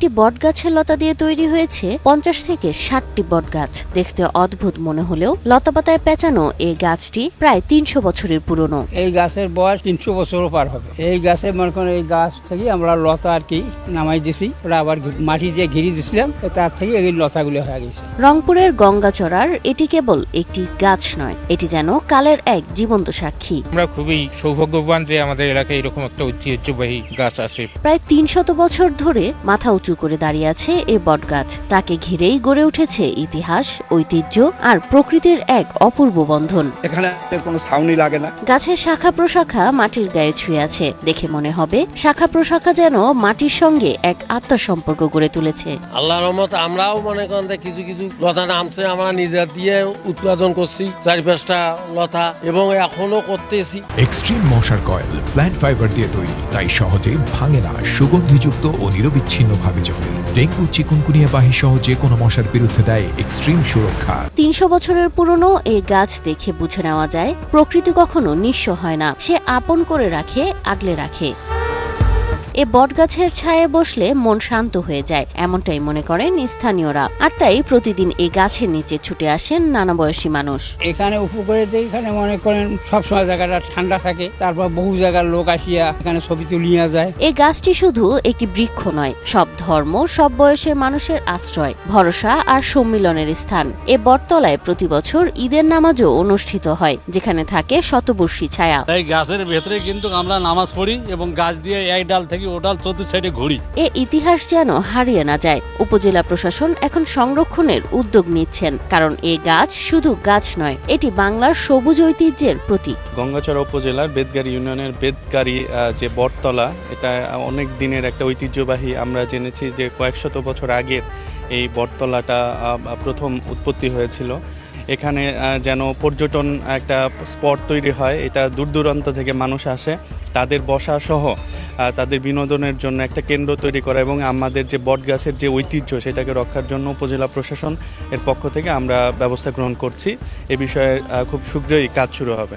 একটি বটগাছের লতা দিয়ে তৈরি হয়েছে 50 থেকে 60টি বটগাছ। দেখতে অদ্ভুত মনে হলেও লতাপাতায় পেঁচানো এই গাছটি প্রায় 300 বছরের পুরনো। এই গাছের বয়স 300 বছরও পার হবে। এই গাছে মনে করেন এই গাছ থেকে আমরা লতা আর কি নামাই দিছি, ওরা আবার মাটি দিয়ে ঘিরে দিছিলাম, তার থেকে এই লতাগুলো হয়ে গেছে। রংপুরের গঙ্গাচড়ার এটি কেবল একটি গাছ নয়, এটি যেন কালের এক জীবন্ত সাক্ষী। আমরা খুবই সৌভাগ্যবান যে আমাদের এলাকায় এরকম একটা ঐতিহ্যবাহী গাছ আছে। প্রায় 300 বছর ধরে মাথা উঁচু করে দাঁড়িয়ে আছে এই বটগাছ। তাকে ঘিরেই গড়ে উঠেছে ইতিহাস, ঐতিহ্য আর প্রকৃতির এক অপূর্ব বন্ধন। এখানে কোনো ছাউনি লাগে না। গাছের শাখা প্রশাখা মাটির গায়ে ছুঁয়ে আছে, দেখে মনে হবে শাখা প্রশাখা যেন মাটির সঙ্গে এক আত্মার সম্পর্ক গড়ে তুলেছে। আল্লাহর রহমতে আমরাও মনে করেন কিছু কিছু লতা নামছে, আমরা নিজের দিয়ে উৎপাদন করছি 4-5টা লতা এবং এখনো করতেছি। এক্সট্রিম মশার কয়েল প্ল্যান্ট ফাইবার দিয়ে তৈরি, তাই সহজে ভাঙে না, সুগন্ধিযুক্ত ও নিরবিচ্ছিন্নভাবে জ্বলে। ডেঙ্গু, চিকুনগুনিয়া বাহি সহ যে কোনো মশার বিরুদ্ধে দেয় এক্সট্রিম সুরক্ষা। 300 বছরের পুরনো এই গাছ দেখে বুঝে নেওয়া যায় প্রকৃতি কখনো নিঃস্ব হয় না, সে আপন করে রাখে, আগলে রাখে। এ বটগাছের ছায়ায় বসলে মন শান্ত হয়ে যায়, এমনটাই মনে করেন স্থানীয়রা। আর তাই প্রতিদিন এই গাছের নিচে ছুটে আসেন নানা বয়সী মানুষ। এখানে উপকূলে এখানে মনে করেন সবসময় জায়গাটা ঠান্ডা থাকে, তারপর বহু জায়গার লোক আসিয়া এখানে ছবি তুলিয়া যায়। এই গাছটি শুধু একটি বৃক্ষ নয়, সব ধর্ম, সব বয়সের মানুষের আশ্রয়, ভরসা আর সম্মিলনের স্থান। এ বটতলায় প্রতি বছর ঈদের নামাজও অনুষ্ঠিত হয়, যেখানে থাকে শতবর্ষী ছায়া। এই গাছের ভেতরে কিন্তু আমরা নামাজ পড়ি এবং গাছ দিয়ে এক ডাল থেকে ও ডাল চতুর্থ সাইডে ঘুরি। এ ইতিহাস যেন হারিয়ে না যায়। উপজেলা প্রশাসন এখন সংরক্ষণের উদ্যোগ নিচ্ছেন, কারণ এ গাছ শুধু গাছ নয়, এটি বাংলার সবুজ ঐতিহ্যের প্রতীক। গঙ্গাচড়া উপজেলার বেদগাড়ি ইউনিয়নের বেদগাড়ি যে বটতলা, এটা অনেক দিনের একটা ঐতিহ্যবাহী। আমরা জেনেছি যে কয়েক শত বছর আগের এই বটতলাটা প্রথম উৎপত্তি হয়েছিল। এখানে যেন পর্যটন একটা স্পট তৈরি হয়, এটা দূর দূরান্ত থেকে মানুষ আসে, তাদের বসা সহ তাদের বিনোদনের জন্য একটা কেন্দ্র তৈরি করা এবং আমাদের যে বটগাছের যে ঐতিহ্য সেটাকে রক্ষার জন্য উপজেলা প্রশাসন এর পক্ষ থেকে আমরা ব্যবস্থা গ্রহণ করছি। এ বিষয়ে খুব শীঘ্রই কাজ শুরু হবে।